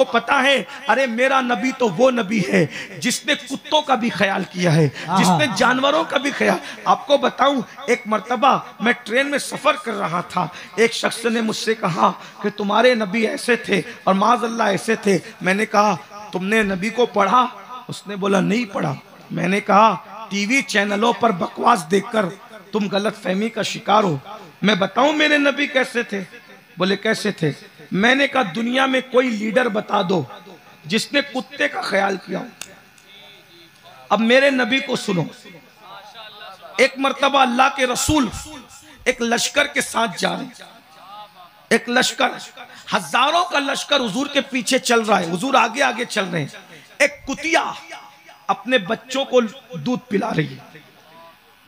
आपको पता है, अरे मेरा नबी तो वो नबी है जिसने कुत्तों का भी ख्याल किया है, जिसने जानवरों का भी ख्याल। आपको बताऊं, एक मर्तबा मैं ट्रेन में सफर कर रहा था, एक शख्स ने मुझसे कहा कि तुम्हारे नबी ऐसे थे और माज़अल्लाह ऐसे थे। मैंने कहा तुमने नबी को पढ़ा? उसने बोला नहीं पढ़ा। मैंने कहा टीवी चैनलों पर बकवास देखकर तुम गलत फहमी का शिकार हो। मैं बताऊं मेरे नबी कैसे थे? बोले कैसे थे? मैंने कहा दुनिया में कोई लीडर बता दो जिसने कुत्ते का ख्याल किया। अब मेरे नबी को सुनो। एक मर्तबा अल्लाह के रसूल एक लश्कर के साथ जा रहे हैं। एक लश्कर, हजारों का लश्कर हुजूर के पीछे चल रहा है, हुजूर आगे आगे चल रहे हैं। एक कुतिया अपने बच्चों को दूध पिला रही है।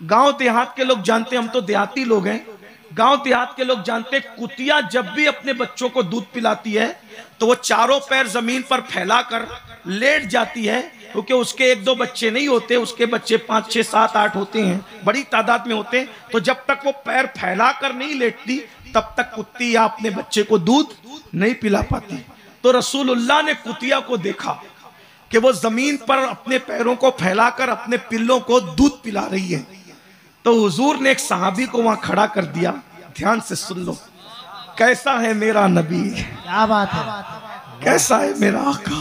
गांव देहात के लोग जानते हैं, हम तो देहाती लोग हैं, गांव देहात के लोग जानते हैं कुतिया जब भी अपने बच्चों को दूध पिलाती है तो वो चारों पैर जमीन पर फैलाकर लेट जाती है, क्योंकि उसके एक दो बच्चे नहीं होते, उसके बच्चे 5, 6, 7, 8 होते हैं, बड़ी तादाद में होते हैं। तो जब तक वो पैर फैलाकर नहीं लेटती तब तक कुतिया अपने बच्चे को दूध नहीं पिला पाती। तो रसूलुल्लाह ने कुतिया को देखा कि वो जमीन पर अपने पैरों को फैलाकर अपने पिल्लों को दूध पिला रही है। तो हुजूर ने एक सहाबी को वहां खड़ा कर दिया। ध्यान से सुन लो, कैसा है मेरा नबी, क्या बात है, कैसा है मेरा आका,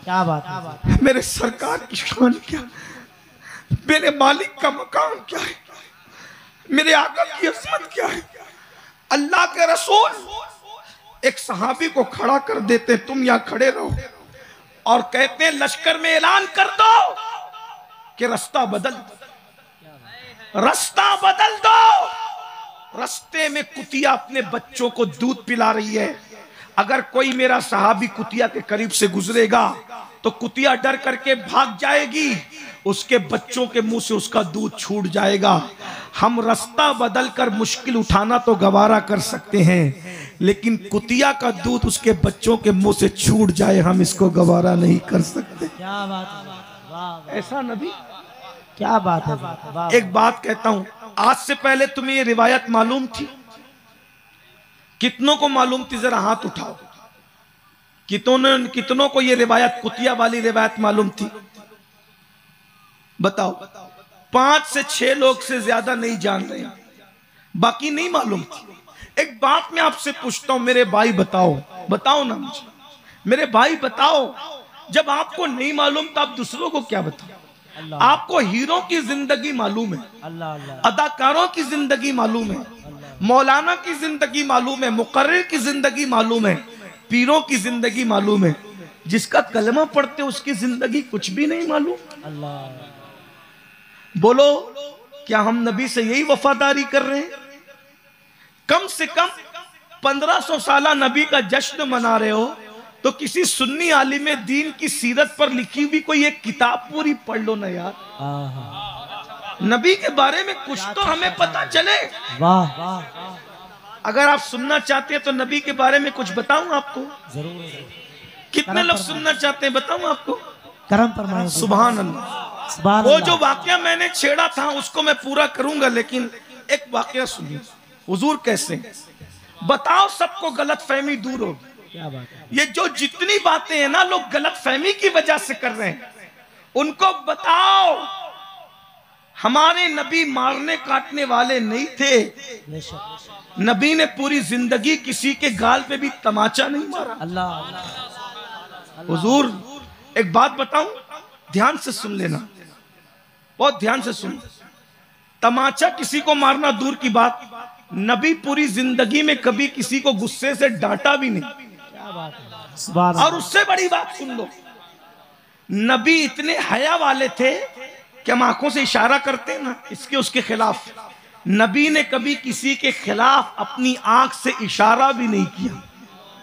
क्या बात है, मेरे सरकार की शान क्या, मेरे मालिक का मकाम क्या है, मेरे आका की अज़मत क्या है। अल्लाह के रसूल एक सहाबी को खड़ा कर देते, तुम यहाँ खड़े रहो, और कहते हैं लश्कर में ऐलान कर दो कि रास्ता बदल दो, रास्ता बदल दो। रास्ते में कुतिया अपने बच्चों को दूध पिला रही है। अगर कोई मेरा सहाबी कुतिया के करीब से गुजरेगा तो कुतिया डर करके भाग जाएगी, उसके बच्चों के मुंह से उसका दूध छूट जाएगा। हम रास्ता बदलकर मुश्किल उठाना तो गवारा कर सकते हैं, लेकिन कुतिया का दूध उसके बच्चों के मुंह से छूट जाए, हम इसको गवारा नहीं कर सकते। क्या बात है, वाह, ऐसा नबी, क्या बात है, वाह। एक बात कहता हूं, आज से पहले तुम्हें ये रिवायत मालूम थी? कितनों को मालूम थी? जरा हाथ उठाओ। कितनों को ये रिवायत, कुतिया वाली रिवायत मालूम थी? बताओ। 5 से 6 लोग से ज्यादा नहीं जान रहे, बाकी नहीं मालूम थी। एक बात मैं आपसे पूछता हूं मेरे भाई, बताओ ना मुझे, मेरे भाई बताओ, जब आपको नहीं मालूम तो आप दूसरों को क्या बताओ? आपको हीरो की जिंदगी मालूम है, अदाकारों की जिंदगी मालूम है, मौलाना की जिंदगी मालूम है, मुकर्रिर की जिंदगी मालूम है, पीरों की जिंदगी मालूम है, जिसका कलमा पढ़ते उसकी जिंदगी कुछ भी नहीं मालूम। बोलो, क्या हम नबी से यही वफादारी कर रहे हैं? कम से कम 1500 साला नबी का जश्न मना रहे हो तो किसी सुन्नी आलिम दीन की सीरत पर लिखी हुई कोई एक किताब पूरी पढ़ लो ना यार, नबी के बारे में कुछ तो हमें पता चले। वाह, अगर आप सुनना चाहते हैं तो नबी के बारे में कुछ बताऊं आपको? जरूर। कितने लोग सुनना चाहते हैं बताऊं आपको? करम फरमाए। सुभान अल्लाह। वो जो वाकया मैंने छेड़ा था उसको मैं पूरा करूंगा, लेकिन एक वाकया सुनिए। हुजूर कैसे, बताओ, सबको गलत फहमी दूर होगी। क्या बात है, ये जो जितनी बातें हैं ना लोग गलत फहमी की वजह से कर रहे हैं, उनको बताओ हमारे नबी मारने काटने वाले नहीं थे। नबी ने पूरी जिंदगी किसी के गाल पे भी तमाचा नहीं मारा। अल्लाह। हुजूर एक बात बताऊं, ध्यान से सुन लेना, बहुत ध्यान से सुन। तमाचा किसी को मारना दूर की बात, नबी पूरी जिंदगी में कभी किसी को गुस्से से डांटा भी नहीं। और उससे बड़ी बात सुन लो, नबी इतने हया वाले थे कि हम आंखों से इशारा करते हैं ना इसके उसके खिलाफ, नबी ने कभी किसी के खिलाफ अपनी आंख से इशारा भी नहीं किया।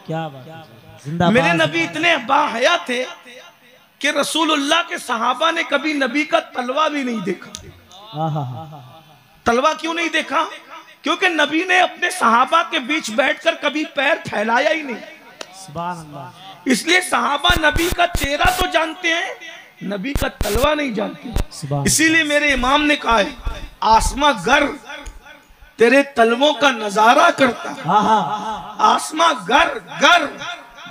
क्या बात। मेरे नबी इतने बाहया थे कि रसूलुल्लाह के सहाबा ने कभी नबी का तलवा भी नहीं देखा। तलवा क्यों नहीं देखा? क्योंकि नबी ने अपने सहाबा के बीच बैठकर कभी पैर फैलाया ही नहीं। सुभान अल्लाह। इसलिए सहाबा नबी का चेहरा तो जानते हैं, नबी का तलवा नहीं जानते। इसीलिए मेरे इमाम ने कहा है, आसमां गर तेरे तलवों का नजारा करता, आसमां गर गर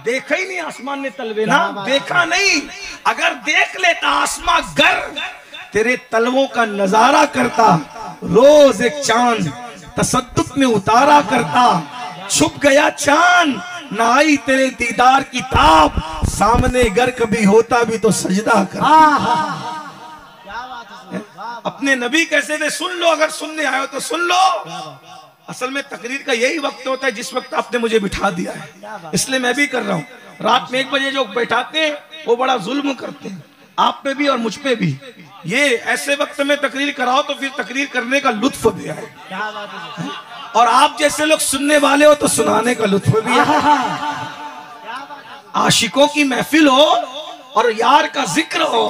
देखा ही नहीं आसमान ने तलवे ना, देखा नहीं। अगर देख लेता आसमां गर तेरे तलवों का नजारा करता, रोज एक चांद तसद्दुक में उतारा करता। छुप गया चांद ना आई तेरे दीदार की ताब, सामने गर कभी होता भी तो सजदा कर। अपने नबी कैसे थे सुन लो, अगर सुनने आए हो तो सुन लो। असल में तकरीर का यही वक्त होता है जिस वक्त आपने मुझे बिठा दिया है, इसलिए मैं भी कर रहा हूँ। रात में 1 बजे जो बैठाते हैं वो बड़ा जुल्म करते हैं, आप पे भी और मुझ पे भी। ये ऐसे वक्त में तकरीर कराओ तो फिर तकरीर करने का लुत्फ भी है, और आप जैसे लोग सुनने वाले हो तो सुनाने का लुत्फ भी है। आशिकों की महफिल हो और यार का जिक्र हो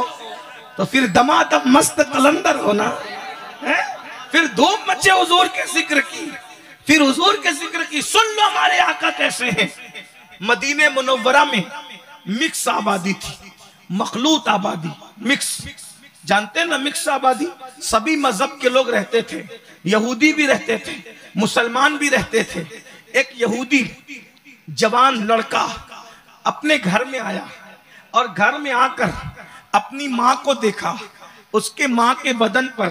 तो फिर दमादम मस्त कलंदर होना है। फिर धूम मचे हुजूर के जिक्र की, फिर हुजूर के जिक्र की। सुन लो हमारे आका कैसे हैं। मदीने मुनव्वरा में मिक्स आबादी थी, मखलूत आबादी, मिक्स। जानते हैं ना मिक्स आबादी, सभी मजहब के लोग रहते थे, यहूदी भी रहते थे, मुसलमान भी रहते थे। एक यहूदी जवान लड़का अपने घर में आया और घर में आकर अपनी माँ को देखा। उसके माँ के बदन पर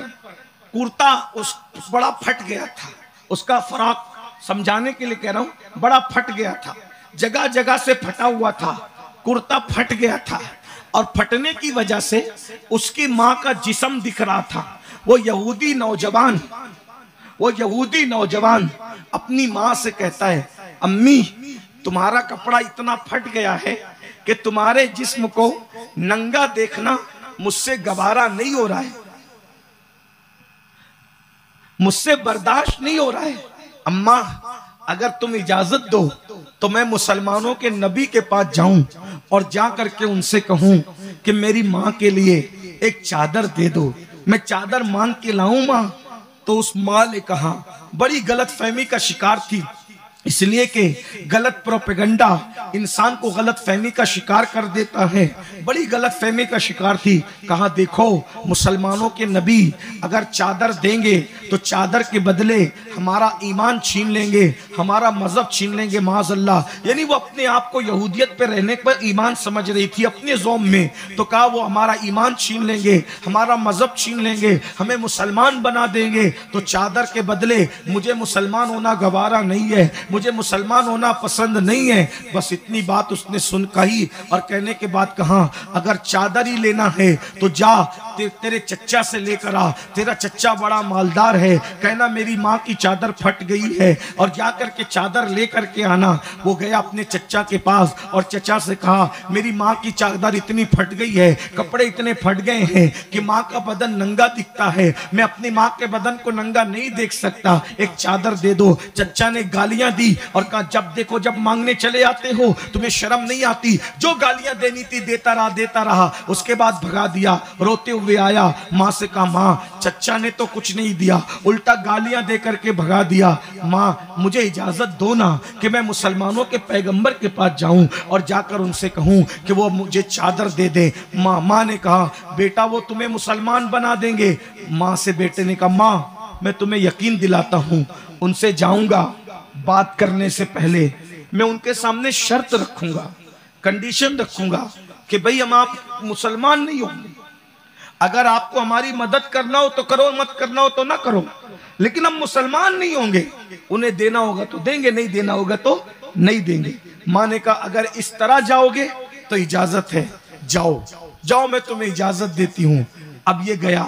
कुर्ता उस बड़ा फट गया था, उसका फराक, समझाने के लिए कह रहा हूं, बड़ा फट गया था, जगह जगह से फटा हुआ था, कुर्ता फट गया था। और फटने की वजह से उसकी माँ का जिस्म दिख रहा था। वो यहूदी नौजवान अपनी माँ से कहता है, अम्मी तुम्हारा कपड़ा इतना फट गया है कि तुम्हारे जिस्म को नंगा देखना मुझसे गवारा नहीं हो रहा है, मुझसे बर्दाश्त नहीं हो रहा है। अम्मा अगर तुम इजाजत दो तो मैं मुसलमानों के नबी के पास जाऊं और जा करके उनसे कहूं कि मेरी माँ के लिए एक चादर दे दो, मैं चादर मांग के लाऊं माँ। तो उस माँ ने कहा, बड़ी गलत फहमी का शिकार थी, इसलिए कि गलत प्रोपेगेंडा इंसान को गलत फहमी का शिकार कर देता है। बड़ी गलत फहमी का शिकार थी। कहा देखो मुसलमानों के नबी अगर चादर देंगे तो चादर के बदले हमारा ईमान छीन लेंगे, हमारा मजहब छीन लेंगे, माज़अल्लाह। यानी वो अपने आप को यहूदियत पे रहने पर ईमान समझ रही थी अपने ज़ौम में। तो कहा वो हमारा ईमान छीन लेंगे, हमारा मजहब छीन लेंगे, हमें मुसलमान बना देंगे। तो चादर के बदले मुझे मुसलमान होना गवारा नहीं है, मुझे मुसलमान होना पसंद नहीं है। बस इतनी बात उसने सुन कही और कहने के बाद कहा, अगर चादर ही लेना है तो जा तेरे चच्चा से लेकर आ, तेरा चच्चा बड़ा मालदार है, कहना मेरी माँ की चादर फट गई है और जाकर के चादर लेकर के आना। वो गया अपने चच्चा के पास और चचा से कहा, मेरी माँ की चादर इतनी फट गई है, कपड़े इतने फट गए हैं कि माँ का बदन नंगा दिखता है, मैं अपनी माँ के बदन को नंगा नहीं देख सकता, एक चादर दे दो। चच्चा ने गालियां दी और कहा, जब देखो जब मांगने चले आते हो तुम्हें शर्म नहीं आती, जो गालियां देनी थी देता रहा। उसके बाद भगा दिया। रोते हुए आया, माँ से कहा, माँ चच्चा ने तो कुछ नहीं दिया, उल्टा गालियां दे करके भगा दिया। माँ मुझे इजाजत दो ना कि मैं मुसलमानों के पैगंबर के पास जाऊं और जाकर उनसे कहूं कि वो मुझे चादर दे दे। माँ ने कहा, बेटा वो तुम्हें मुसलमान बना देंगे। माँ से बेटे ने कहा, माँ मैं तुम्हें यकीन दिलाता हूं, उनसे जाऊंगा, बात करने से पहले मैं उनके सामने शर्त रखूंगा, कंडीशन रखूंगा कि भाई हम आप मुसलमान नहीं होंगे, अगर आपको हमारी मदद करना हो तो करो, मत करना हो तो ना करो, लेकिन हम मुसलमान नहीं होंगे। उन्हें देना होगा तो देंगे, नहीं देना होगा तो नहीं देंगे। माँ ने कहा, अगर इस तरह जाओगे तो इजाजत है, जाओ मैं तुम्हें इजाजत देती हूँ। अब ये गया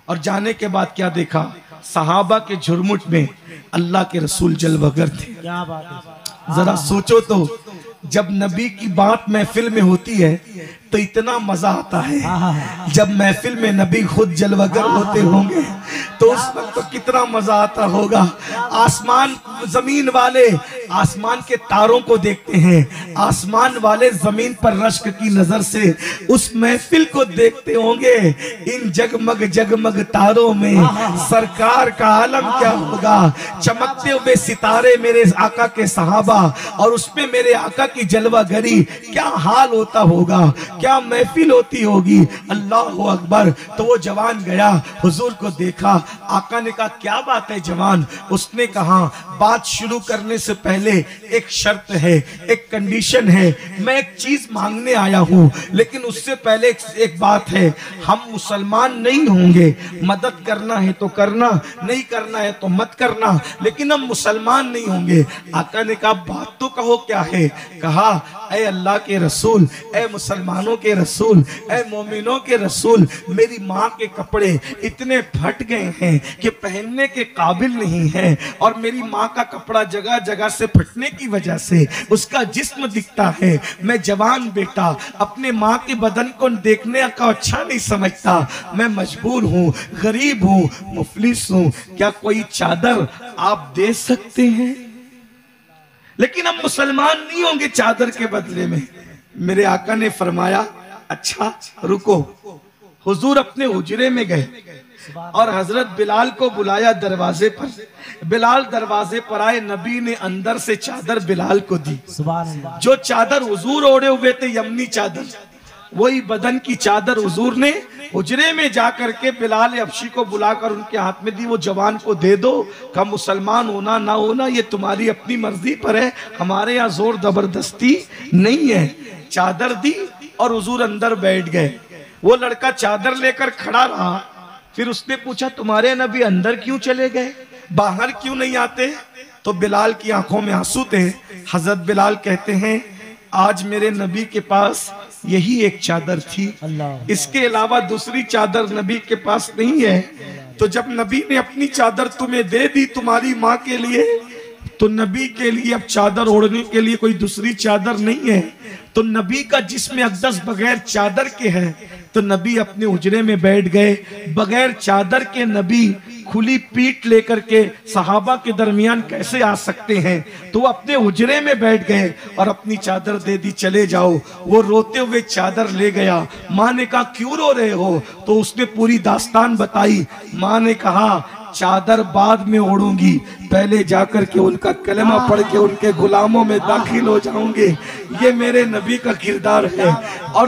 और जाने के बाद क्या देखा, सहाबा के झुरमुट में अल्लाह के रसूल जलवगर थे। क्या बात है। जरा सोचो तो, जब नबी की बात महफिल में होती है तो इतना मजा आता है, जब महफिल में नबी खुद जलवगर होते होंगे तो उस वक्त तो कितना मजा आता होगा। आसमान जमीन वाले आसमान के तारों को देखते हैं, आसमान वाले जमीन पर रश्क की नजर से उस महफिल को देखते होंगे। इन जगमग जगमग तारों में सरकार का आलम क्या होगा, चमकते हुए सितारे मेरे आका के सहाबा और उसमें मेरे आका की जलवागरी, क्या हाल होता होगा, क्या महफिल होती होगी। अल्लाह अकबर। तो वो जवान गया, हुजूर को देखा, आका ने कहा, क्या बात है जवान। उसने कहा, बात शुरू करने से पहले पहले एक शर्त है, एक कंडीशन है, मैं एक चीज मांगने आया हूँ, लेकिन उससे पहले एक बात है, हम मुसलमान नहीं होंगे, मदद करना है तो करना, नहीं करना है तो मत करना, लेकिन हम मुसलमान नहीं होंगे। आका ने कहा बात तो कहो क्या है। कहा ऐ अल्लाह के रसूल, ऐ मुसलमानों के रसूल, ऐ मोमिनों के रसूल, मेरी माँ के कपड़े इतने फट गए हैं कि पहनने के काबिल नहीं है, और मेरी माँ का कपड़ा जगह जगह से फटने की वजह से उसका जिस्म दिखता है। मैं जवान बेटा अपने माँ के बदन को देखने का अच्छा नहीं समझता, मैं मजबूर हूँ, गरीब हूँ, मुफलिस हूँ, क्या कोई चादर आप दे सकते हैं? लेकिन हम मुसलमान नहीं होंगे चादर के बदले में। मेरे आका ने फरमाया अच्छा रुको। हुजूर अपने हुजरे में गए और हजरत बिलाल को बुलाया दरवाजे पर। बिलाल दरवाजे पर आए, नबी ने अंदर से चादर बिलाल को दी। जो चादर हुजूर ओढ़े हुए थे, यमनी चादर, वही बदन की चादर हुजूर ने हुजरे में जाकर के बिलाल हबशी को बुलाकर उनके हाथ में दी। वो जवान को दे दो, का मुसलमान होना ना होना ये तुम्हारी अपनी मर्जी पर है, हमारे यहाँ जोर जबरदस्ती नहीं है। चादर दी और हुजूर अंदर बैठ गए। वो लड़का चादर लेकर खड़ा रहा। फिर उसने पूछा तुम्हारे नबी अंदर क्यों चले गए, बाहर क्यों नहीं आते? तो बिलाल की आंखों में आंसू थे। हजरत बिलाल कहते हैं आज मेरे नबी के पास यही एक चादर थी, इसके अलावा दूसरी चादर नबी के पास नहीं है। तो जब नबी ने अपनी चादर तुम्हें दे दी तुम्हारी माँ के लिए, तो नबी के लिए अब चादर ओढ़ने के लिए कोई दूसरी चादर नहीं है। तो नबी का जिस्म अक़दस बगैर चादर के है। तो नबी अपने हुजरे में बैठ गए। बगैर चादर के नबी खुली पीठ लेकर के सहाबा के दरमियान कैसे आ सकते हैं? तो वो अपने हुजरे में बैठ गए और अपनी चादर दे दी, चले जाओ। वो रोते हुए चादर ले गया। माँ ने कहा क्यों रो रहे हो? तो उसने पूरी दास्तान बताई। माँ ने कहा चादर बाद में ओढ़ूंगी, पहले जाकर के उनका कलमा पढ़ के उनके गुलामों में दाखिल हो जाऊंगे। ये मेरे नबी का किरदार है। और